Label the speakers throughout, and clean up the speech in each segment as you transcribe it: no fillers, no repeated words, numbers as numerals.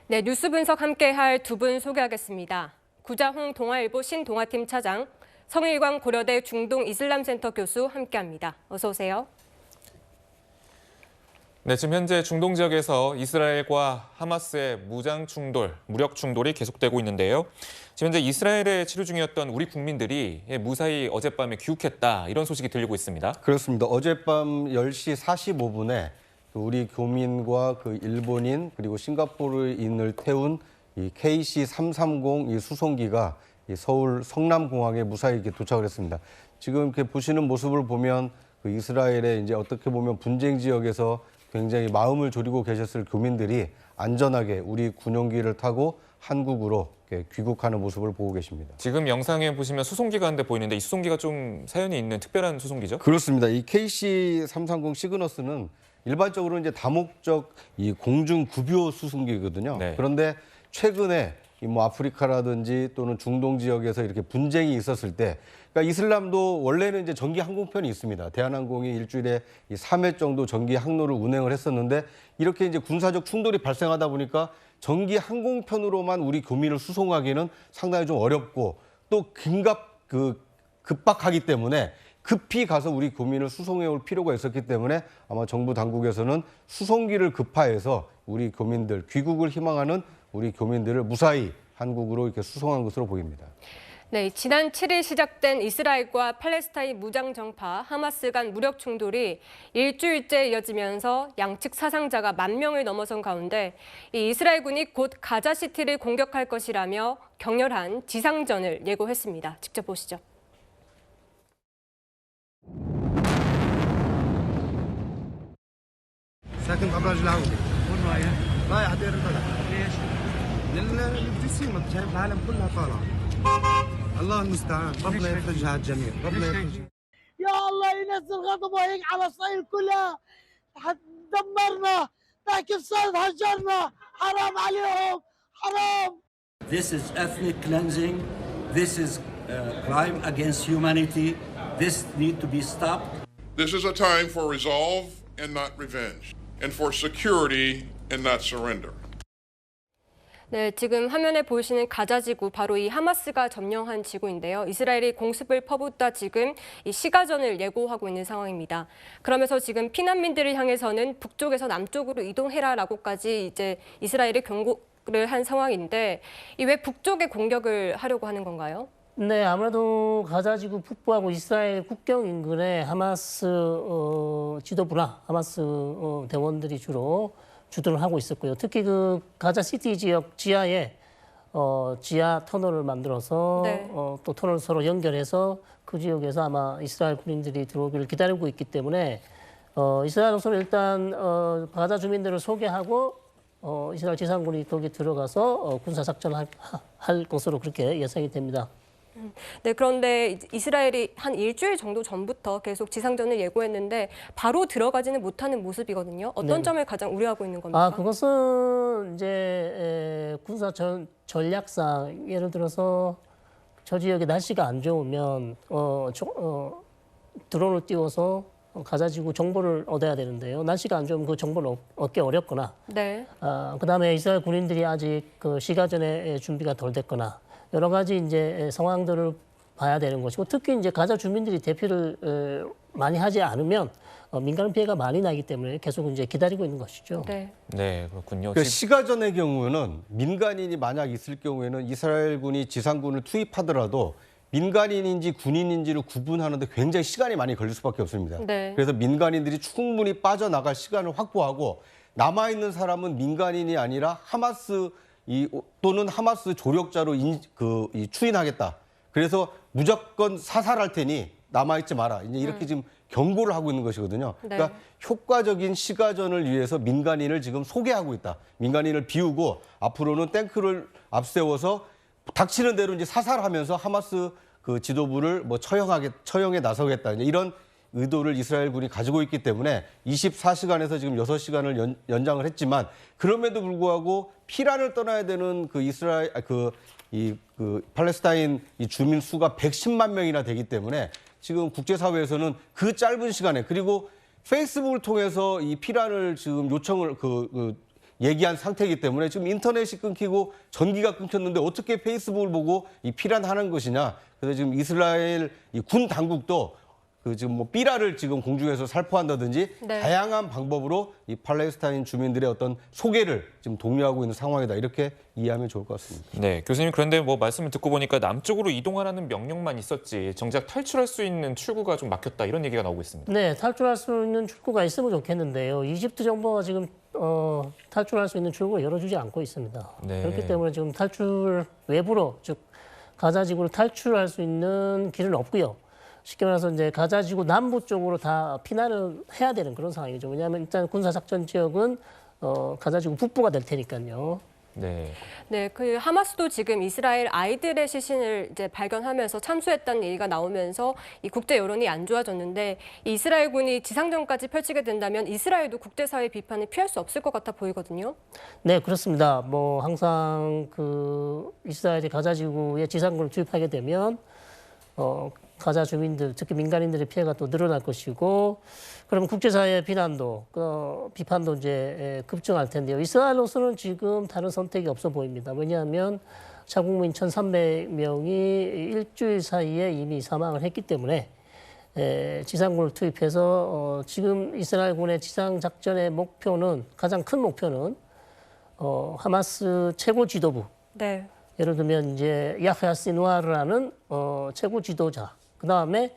Speaker 1: 네, 뉴스 분석 함께할 두 분 소개하겠습니다. 구자홍 동아일보 신동아팀 차장, 성일광 고려대 중동 이슬람센터 교수 함께합니다. 어서 오세요.
Speaker 2: 네, 지금 현재 중동 지역에서 이스라엘과 하마스의 무력 충돌이 계속되고 있는데요. 지금 현재 이스라엘에 치료 중이었던 우리 국민들이 무사히 어젯밤에 귀국했다, 이런 소식이 들리고 있습니다.
Speaker 3: 그렇습니다. 어젯밤 10시 45분에 우리 교민과 그 일본인 그리고 싱가포르인을 태운 이 KC-330 이 수송기가 이 서울 성남공항에 무사히 이렇게 도착을 했습니다. 지금 이렇게 보시는 모습을 보면 그 이스라엘의 이제 어떻게 보면 분쟁 지역에서 굉장히 마음을 졸이고 계셨을 교민들이 안전하게 우리 군용기를 타고 한국으로 귀국하는 모습을 보고 계십니다.
Speaker 2: 지금 영상에 보시면 수송기가 한 대 보이는데 이 수송기가 좀 사연이 있는 특별한 수송기죠?
Speaker 3: 그렇습니다. 이 KC-330 시그너스는 일반적으로 이제 다목적 이 공중 급유 수송기거든요.
Speaker 2: 네.
Speaker 3: 그런데 최근에 뭐 아프리카라든지 또는 중동 지역에서 이렇게 분쟁이 있었을 때, 그러니까 이슬람도 원래는 이제 전기 항공편이 있습니다. 대한항공이 일주일에 3회 정도 전기 항로를 운행을 했었는데 이렇게 이제 군사적 충돌이 발생하다 보니까 전기 항공편으로만 우리 교민을 수송하기는 상당히 좀 어렵고 또 급박하기 때문에 급히 가서 우리 교민을 수송해 올 필요가 있었기 때문에 아마 정부 당국에서는 수송기를 급파해서 우리 교민들, 귀국을 희망하는 우리 교민들을 무사히 한국으로 이렇게 수송한 것으로 보입니다.
Speaker 1: 네, 지난 7일 시작된 이스라엘과 팔레스타인 무장정파 하마스 간 무력 충돌이 일주일째 이어지면서 양측 사상자가 10,000명을 넘어선 가운데 이 이스라엘군이 곧 가자시티를 공격할 것이라며 격렬한 지상전을 예고했습니다. 직접 보시죠.
Speaker 4: ساكن بأبراج العودة. وين رايح؟ رايح على دير البلد. ليش؟ للقديسين ما شايف العالم كلها طالعة. الله المستعان، ربنا يفرجها على الجميع، ربنا يفرجها.
Speaker 5: يا الله ينزل غضبه هيك على إسرائيل كلها، دمرنا، كيف صار هجرنا، حرام عليهم، حرام.
Speaker 6: This is ethnic cleansing. This is crime against humanity. This need to be stopped.
Speaker 7: This is a time for resolve and not revenge, and for security and not surrender.
Speaker 1: 네, 지금 화면에 보이시는 가자지구, 바로 이 하마스가 점령한 지구인데요. 이스라엘이 공습을 퍼붓다 지금 이 시가전을 예고하고 있는 상황입니다. 그러면서 지금 피난민들을 향해서는 북쪽에서 남쪽으로 이동해라라고까지 이제 이스라엘이 경고를 한 상황인데, 이 왜 북쪽에 공격을 하려고 하는 건가요?
Speaker 8: 네, 아무래도 가자지구 북부하고 이스라엘 국경 인근에 하마스 지도부나 하마스 대원들이 주로 주둔을 하고 있었고요. 특히 그 가자시티 지역 지하에 지하 터널을 만들어서
Speaker 1: 네.
Speaker 8: 또 터널 서로 연결해서 그 지역에서 아마 이스라엘 군인들이 들어오기를 기다리고 있기 때문에 이스라엘로서는 일단 가자 주민들을 소개하고 이스라엘 지상군이 거기 들어가서 군사작전을 할 것으로 그렇게 예상이 됩니다.
Speaker 1: 네, 그런데 이스라엘이 한 일주일 정도 전부터 계속 지상전을 예고했는데 바로 들어가지는 못하는 모습이거든요. 어떤 점을 가장 우려하고 있는 겁니까?
Speaker 8: 그것은 이제 군사 전략상 예를 들어서 저 지역에 날씨가 안 좋으면 드론을 띄워서 가자지구 정보를 얻어야 되는데요. 날씨가 안 좋으면 그 정보를 얻기 어렵거나,
Speaker 1: 네.
Speaker 8: 그다음에 이스라엘 군인들이 아직 그 시가전에 준비가 덜 됐거나 여러 가지 이제 상황들을 봐야 되는 것이고, 특히 이제 가자 주민들이 대피를 많이 하지 않으면 민간 피해가 많이 나기 때문에 계속 이제 기다리고 있는 것이죠.
Speaker 1: 네.
Speaker 2: 네, 그렇군요.
Speaker 3: 그 시가전의 경우는 민간인이 만약 있을 경우에는 이스라엘군이 지상군을 투입하더라도 민간인인지 군인인지를 구분하는데 굉장히 시간이 많이 걸릴 수밖에 없습니다.
Speaker 1: 네.
Speaker 3: 그래서 민간인들이 충분히 빠져나갈 시간을 확보하고 남아있는 사람은 민간인이 아니라 하마스 또는 하마스 조력자로 추인하겠다. 그래서 무조건 사살할 테니 남아있지 마라. 이제 이렇게 지금 경고를 하고 있는 것이거든요.
Speaker 1: 네.
Speaker 3: 그러니까 효과적인 시가전을 위해서 민간인을 지금 소개하고 있다. 민간인을 비우고 앞으로는 탱크를 앞세워서 닥치는 대로 이제 사살하면서 하마스 그 지도부를 뭐 처형에 나서겠다. 이제 이런 의도를 이스라엘군이 가지고 있기 때문에 24시간에서 지금 6시간을 연장을 했지만, 그럼에도 불구하고 피란을 떠나야 되는 그 팔레스타인 이 주민 수가 110만 명이나 되기 때문에 지금 국제사회에서는 그 짧은 시간에, 그리고 페이스북을 통해서 이 피란을 지금 요청을 얘기한 상태이기 때문에 지금 인터넷이 끊기고 전기가 끊겼는데 어떻게 페이스북을 보고 이 피난하는 것이냐. 그래서 지금 이스라엘 이 군 당국도 그 지금 뭐 삐라를 지금 공중에서 살포한다든지
Speaker 1: 네.
Speaker 3: 다양한 방법으로 이 팔레스타인 주민들의 어떤 소개를 지금 독려하고 있는 상황이다. 이렇게 이해하면 좋을 것 같습니다.
Speaker 2: 네, 교수님 그런데 뭐 말씀을 듣고 보니까 남쪽으로 이동하라는 명령만 있었지 정작 탈출할 수 있는 출구가 좀 막혔다 이런 얘기가 나오고 있습니다.
Speaker 8: 네, 탈출할 수 있는 출구가 있으면 좋겠는데요. 이집트 정부가 지금 탈출할 수 있는 출구를 열어주지 않고 있습니다.
Speaker 2: 네.
Speaker 8: 그렇기 때문에 지금 외부로 즉 가자지구를 탈출할 수 있는 길은 없고요. 쉽게 말해서 이제 가자지구 남부 쪽으로 다 피난을 해야 되는 그런 상황이죠. 왜냐하면 일단 군사작전 지역은 가자지구 북부가 될 테니까요.
Speaker 2: 네.
Speaker 1: 네, 그 하마스도 지금 이스라엘 아이들의 시신을 이제 발견하면서 참수했다는 얘기가 나오면서 이 국제 여론이 안 좋아졌는데 이 이스라엘군이 지상전까지 펼치게 된다면 이스라엘도 국제사회 비판을 피할 수 없을 것 같아 보이거든요.
Speaker 8: 네, 그렇습니다. 뭐 항상 그 이스라엘이 가자지구에 지상군을 투입하게 되면 가자 주민들, 특히 민간인들의 피해가 또 늘어날 것이고, 그러면 국제사회의 비판도 이제 급증할 텐데요. 이스라엘로서는 지금 다른 선택이 없어 보입니다. 왜냐하면 자국민 1,300명이 일주일 사이에 이미 사망을 했기 때문에 지상군을 투입해서 지금 이스라엘군의 지상 작전의 가장 큰 목표는 하마스 최고 지도부.
Speaker 1: 네.
Speaker 8: 예를 들면 이제 야흐야 시누아르라는 최고 지도자. 그 다음에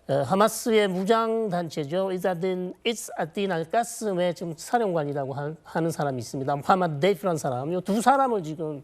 Speaker 8: 하마스의 무장 단체죠. 이스아딘 알까슴의 지금 사령관이라고 하는 사람이 있습니다. 무하마드 데이프라는 사람. 이 두 사람을 지금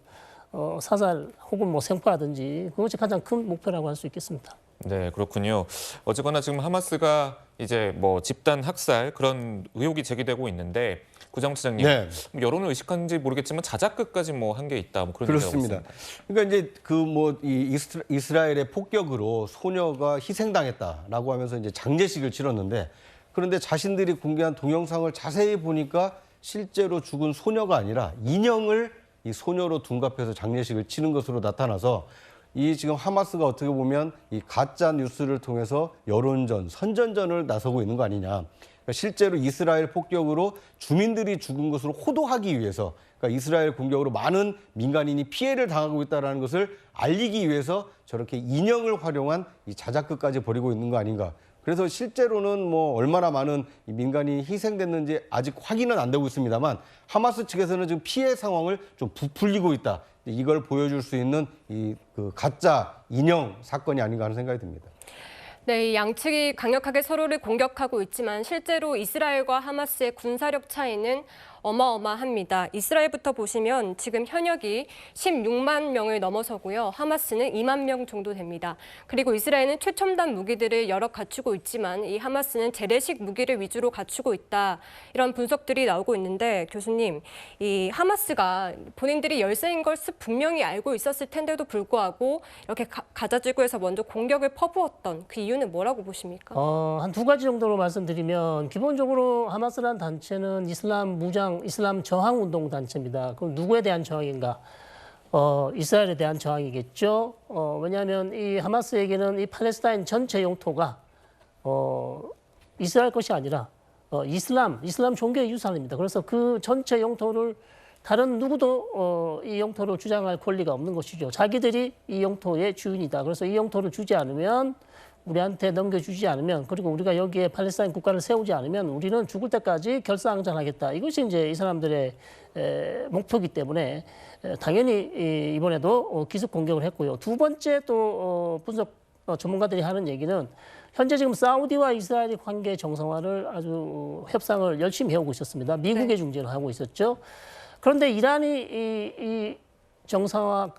Speaker 8: 사살 혹은 뭐 생포하든지 그것이 가장 큰 목표라고 할 수 있겠습니다.
Speaker 2: 네, 그렇군요. 어쨌거나 지금 하마스가 이제 뭐 집단 학살 그런 의혹이 제기되고 있는데 구정치장님
Speaker 3: 네.
Speaker 2: 여론을 의식한지 모르겠지만 자작극까지 뭐 한 게 있다 뭐 그런 얘기가
Speaker 3: 그렇습니다.
Speaker 2: 있습니다.
Speaker 3: 그러니까 이제 그 뭐 이 이스라엘의 폭격으로 소녀가 희생당했다라고 하면서 이제 장례식을 치렀는데 그런데 자신들이 공개한 동영상을 자세히 보니까 실제로 죽은 소녀가 아니라 인형을 이 소녀로 둔갑해서 장례식을 치는 것으로 나타나서 이 지금 하마스가 어떻게 보면 이 가짜 뉴스를 통해서 여론전, 선전전을 나서고 있는 거 아니냐. 그러니까 실제로 이스라엘 폭격으로 주민들이 죽은 것으로 호도하기 위해서, 그러니까 이스라엘 공격으로 많은 민간인이 피해를 당하고 있다는 것을 알리기 위해서 저렇게 인형을 활용한 이 자작극까지 벌이고 있는 거 아닌가. 그래서 실제로는 뭐 얼마나 많은 민간인이 희생됐는지 아직 확인은 안 되고 있습니다만 하마스 측에서는 지금 피해 상황을 좀 부풀리고 있다. 이걸 보여줄 수 있는 그 가짜 인형 사건이 아닌가 하는 생각이 듭니다.
Speaker 1: 네, 이 양측이 강력하게 서로를 공격하고 있지만 실제로 이스라엘과 하마스의 군사력 차이는 어마어마합니다. 이스라엘부터 보시면 지금 현역이 16만 명을 넘어서고요. 하마스는 2만 명 정도 됩니다. 그리고 이스라엘은 최첨단 무기들을 여러 갖추고 있지만 이 하마스는 재래식 무기를 위주로 갖추고 있다. 이런 분석들이 나오고 있는데 교수님, 이 하마스가 본인들이 열세인 걸 분명히 알고 있었을 텐데도 불구하고 이렇게 가자지구에서 먼저 공격을 퍼부었던 그 이유는 뭐라고 보십니까?
Speaker 8: 한 두 가지 정도로 말씀드리면 기본적으로 하마스라는 단체는 이슬람 저항 운동 단체입니다. 그럼 누구에 대한 저항인가? 이스라엘에 대한 저항이겠죠. 왜냐하면 이 하마스에게는 이 팔레스타인 전체 영토가 이스라엘 것이 아니라 이슬람 종교의 유산입니다. 그래서 그 전체 영토를 다른 누구도 이 영토를 주장할 권리가 없는 것이죠. 자기들이 이 영토의 주인이다. 그래서 이 영토를 주지 않으면 우리한테 넘겨주지 않으면 그리고 우리가 여기에 팔레스타인 국가를 세우지 않으면 우리는 죽을 때까지 결사항전하겠다. 이것이 이제 이 사람들의 목표이기 때문에 당연히 이번에도 기습 공격을 했고요. 두 번째 또 분석 전문가들이 하는 얘기는 현재 지금 사우디와 이스라엘의 관계 정상화를 아주 협상을 열심히 해오고 있었습니다. 미국의 중재를 하고 있었죠. 그런데 이란이 이 정상화를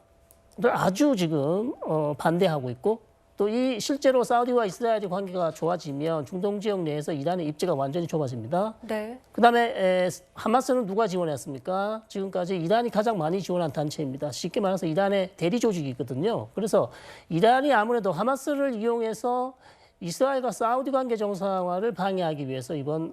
Speaker 8: 아주 지금 반대하고 있고 또 이 실제로 사우디와 이스라엘의 관계가 좋아지면 중동 지역 내에서 이란의 입지가 완전히 좁아집니다.
Speaker 1: 네.
Speaker 8: 그다음에 하마스는 누가 지원했습니까? 지금까지 이란이 가장 많이 지원한 단체입니다. 쉽게 말해서 이란의 대리 조직이거든요. 그래서 이란이 아무래도 하마스를 이용해서 이스라엘과 사우디 관계 정상화를 방해하기 위해서 이번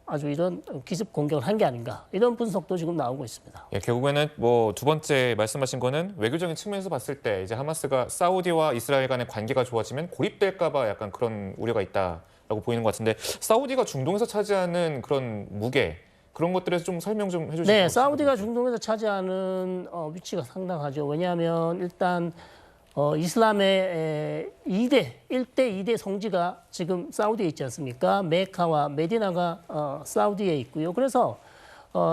Speaker 8: 아주 이런 기습 공격을 한 게 아닌가 이런 분석도 지금 나오고 있습니다.
Speaker 2: 예, 결국에는 뭐 두 번째 말씀하신 거는 외교적인 측면에서 봤을 때 이제 하마스가 사우디와 이스라엘 간의 관계가 좋아지면 고립될까-봐 약간 그런 우려가 있다라고 보이는 것 같은데 사우디가 중동에서 차지하는 그런 무게 그런 것들에서 좀 설명 좀 해주시죠.
Speaker 8: 네, 사우디가 중동에서 차지하는 위치가 상당하죠. 왜냐하면 일단 이슬람의 1대 2대 성지가 지금 사우디에 있지 않습니까? 메카와 메디나가 사우디에 있고요. 그래서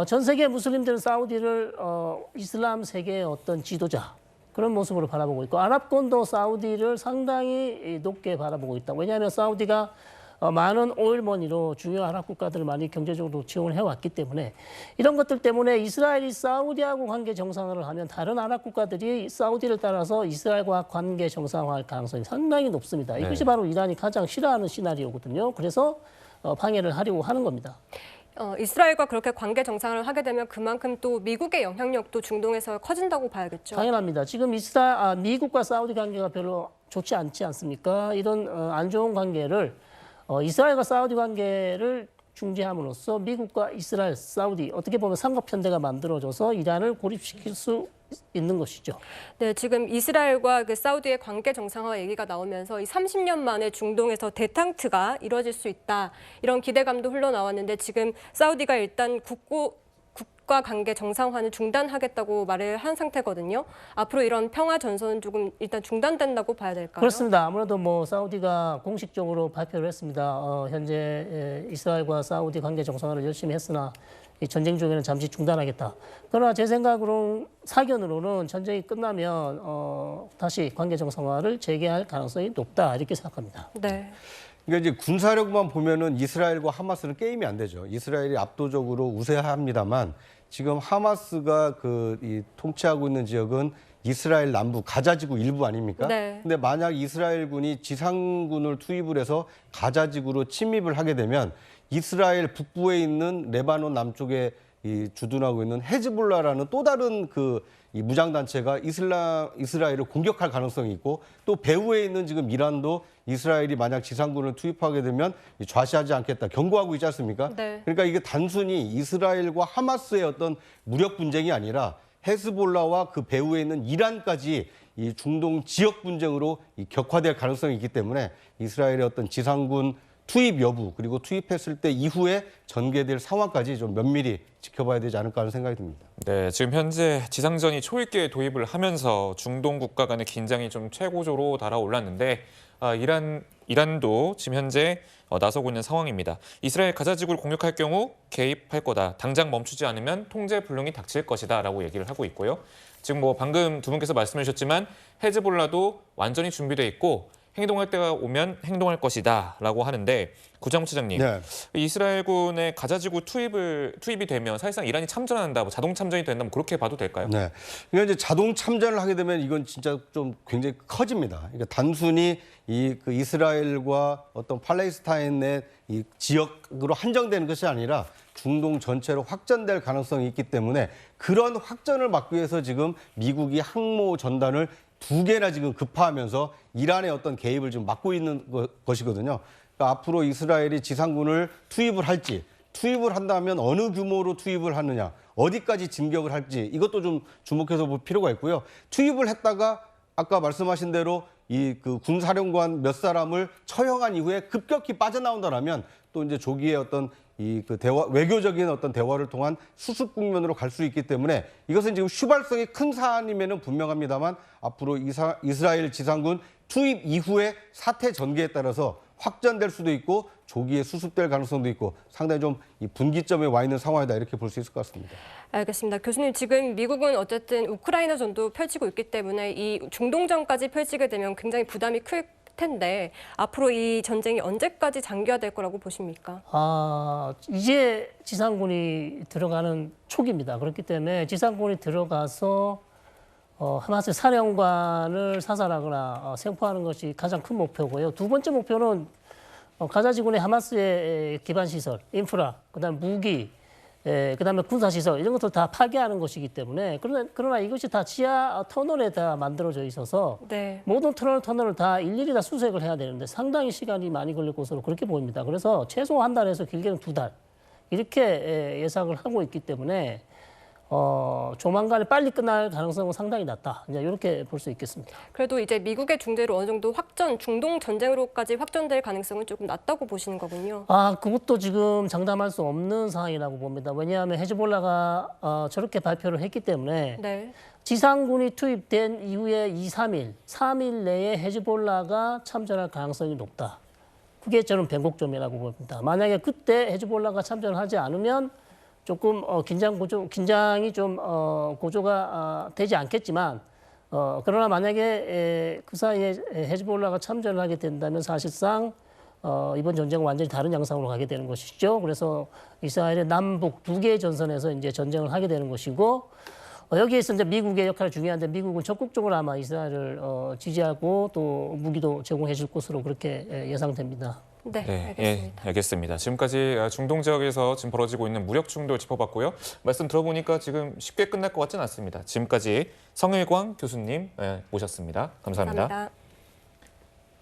Speaker 8: 전 세계 무슬림들은 사우디를 이슬람 세계의 어떤 지도자 그런 모습으로 바라보고 있고 아랍권도 사우디를 상당히 높게 바라보고 있다. 왜냐하면 사우디가 많은 오일머니로 주요 아랍 국가들을 많이 경제적으로 지원을 해왔기 때문에 이런 것들 때문에 이스라엘이 사우디하고 관계 정상화를 하면 다른 아랍 국가들이 사우디를 따라서 이스라엘과 관계 정상화할 가능성이 상당히 높습니다. 이것이 바로 이란이 가장 싫어하는 시나리오거든요. 그래서 방해를 하려고 하는 겁니다.
Speaker 1: 이스라엘과 그렇게 관계 정상을 하게 되면 그만큼 또 미국의 영향력도 중동에서 커진다고 봐야겠죠.
Speaker 8: 당연합니다. 지금 미국과 사우디 관계가 별로 좋지 않지 않습니까? 이런 안 좋은 관계를 이스라엘과 사우디 관계를 중재함으로써 미국과 이스라엘, 사우디 어떻게 보면 삼각편대가 만들어져서 이란을 고립시킬 수 있는 것이죠.
Speaker 1: 네, 지금 이스라엘과 그 사우디의 관계 정상화 얘기가 나오면서 이 30년 만에 중동에서 대탕트가 이루어질 수 있다. 이런 기대감도 흘러나왔는데 지금 사우디가 일단 국가 관계 정상화는 중단하겠다고 말을 한 상태거든요. 앞으로 이런 평화 전선은 조금 일단 중단된다고 봐야 될까요?
Speaker 8: 그렇습니다. 아무래도 사우디가 공식적으로 발표를 했습니다. 현재 이스라엘과 사우디 관계 정상화를 열심히 했으나 이 전쟁 중에는 잠시 중단하겠다. 그러나 제 생각으로는 사견으로는 전쟁이 끝나면 다시 관계 정상화를 재개할 가능성이 높다 이렇게 생각합니다.
Speaker 1: 네.
Speaker 3: 그러니까 이제 군사력만 보면은 이스라엘과 하마스는 게임이 안 되죠. 이스라엘이 압도적으로 우세합니다만 지금 하마스가 이 통치하고 있는 지역은 이스라엘 남부 가자지구 일부 아닙니까?
Speaker 1: 네.
Speaker 3: 근데 만약 이스라엘군이 지상군을 투입을 해서 가자지구로 침입을 하게 되면 이스라엘 북부에 있는 레바논 남쪽에 주둔하고 있는 헤즈볼라라는 또 다른 이 무장단체가 이스라엘을 공격할 가능성이 있고 또 배후에 있는 지금 이란도 이스라엘이 만약 지상군을 투입하게 되면 좌시하지 않겠다 경고하고 있지 않습니까?
Speaker 1: 네.
Speaker 3: 그러니까 이게 단순히 이스라엘과 하마스의 어떤 무력 분쟁이 아니라 헤즈볼라와 그 배후에 있는 이란까지 이 중동 지역 분쟁으로 격화될 가능성이 있기 때문에 이스라엘의 어떤 지상군 투입 여부 그리고 투입했을 때 이후에 전개될 상황까지 좀 면밀히 지켜봐야 되지 않을까 하는 생각이 듭니다.
Speaker 2: 네, 지금 현재 지상전이 초읽기에 도입을 하면서 중동 국가 간의 긴장이 좀 최고조로 달아올랐는데 이란도 지금 현재 나서고 있는 상황입니다. 이스라엘 가자지구를 공격할 경우 개입할 거다. 당장 멈추지 않으면 통제 불능이 닥칠 것이다라고 얘기를 하고 있고요. 지금 방금 두 분께서 말씀해 주셨지만 헤즈볼라도 완전히 준비돼 있고 행동할 때가 오면 행동할 것이다라고 하는데 구장훈 차장님,
Speaker 3: 네.
Speaker 2: 이스라엘군의 가자지구 투입이 되면 사실상 이란이 참전한다, 자동 참전이 된다, 그렇게 봐도 될까요?
Speaker 3: 네. 그러니까 이제 자동 참전을 하게 되면 이건 진짜 좀 굉장히 커집니다. 그러니까 단순히 그 이스라엘과 어떤 팔레스타인의 이 지역으로 한정되는 것이 아니라 중동 전체로 확전될 가능성이 있기 때문에 그런 확전을 막기 위해서 지금 미국이 항모 전단을 2개나 지금 급파하면서 이란의 어떤 개입을 지금 막고 있는 것이거든요. 그러니까 앞으로 이스라엘이 지상군을 투입을 할지, 투입을 한다면 어느 규모로 투입을 하느냐, 어디까지 진격을 할지 이것도 좀 주목해서 볼 필요가 있고요. 투입을 했다가 아까 말씀하신 대로 그 군사령관 몇 사람을 처형한 이후에 급격히 빠져나온다라면 또 이제 조기에 어떤 그 외교적인 어떤 대화를 통한 수습 국면으로 갈 수 있기 때문에 이것은 지금 휘발성이 큰 사안임에는 분명합니다만 앞으로 이스라엘 지상군 투입 이후에 사태 전개에 따라서 확전될 수도 있고 조기에 수습될 가능성도 있고 상당히 좀 이 분기점에 와 있는 상황이다 이렇게 볼 수 있을 것 같습니다.
Speaker 1: 알겠습니다. 교수님, 지금 미국은 어쨌든 우크라이나전도 펼치고 있기 때문에 이 중동전까지 펼치게 되면 굉장히 부담이 클 텐데 앞으로 이 전쟁이 언제까지 장기화될 거라고 보십니까?
Speaker 8: 이제 지상군이 들어가는 초기입니다. 그렇기 때문에 지상군이 들어가서 하마스 사령관을 사살하거나 생포하는 것이 가장 큰 목표고요. 두 번째 목표는 가자지구의 하마스의 기반시설, 인프라, 그다음 무기, 그다음에 군사시설 이런 것들 다 파괴하는 것이기 때문에 그러나 이것이 다 지하 터널에 다 만들어져 있어서
Speaker 1: 네.
Speaker 8: 모든 터널을 다 일일이 다 수색을 해야 되는데 상당히 시간이 많이 걸릴 것으로 그렇게 보입니다. 그래서 최소 한 달에서 길게는 2달 이렇게 예상을 하고 있기 때문에 조만간에 빨리 끝날 가능성은 상당히 낮다. 이제 이렇게 볼 수 있겠습니다.
Speaker 1: 그래도 이제 미국의 중재로 어느 정도 중동 전쟁으로까지 확전될 가능성은 조금 낮다고 보시는 거군요.
Speaker 8: 그것도 지금 장담할 수 없는 상황이라고 봅니다. 왜냐하면 헤즈볼라가 저렇게 발표를 했기 때문에
Speaker 1: 네.
Speaker 8: 지상군이 투입된 이후에 3일 내에 헤즈볼라가 참전할 가능성이 높다. 그게 저는 변곡점이라고 봅니다. 만약에 그때 헤즈볼라가 참전을 하지 않으면 조금 긴장이 좀 고조가 되지 않겠지만 그러나 만약에 그 사이에 헤즈볼라가 참전을 하게 된다면 사실상 이번 전쟁은 완전히 다른 양상으로 가게 되는 것이죠. 그래서 이스라엘의 남북 두 개의 전선에서 이제 전쟁을 하게 되는 것이고 여기에서 이제 미국의 역할이 중요한데 미국은 적극적으로 아마 이스라엘을 지지하고 또 무기도 제공해 줄 것으로 그렇게 예상됩니다.
Speaker 1: 네,
Speaker 2: 네,
Speaker 1: 알겠습니다.
Speaker 2: 예, 알겠습니다. 지금까지 중동 지역에서 지금 벌어지고 있는 무력 충돌 짚어봤고요. 말씀 들어보니까 지금 쉽게 끝날 것 같지는 않습니다. 지금까지 성일광 교수님 모셨습니다. 감사합니다.
Speaker 1: 감사합니다.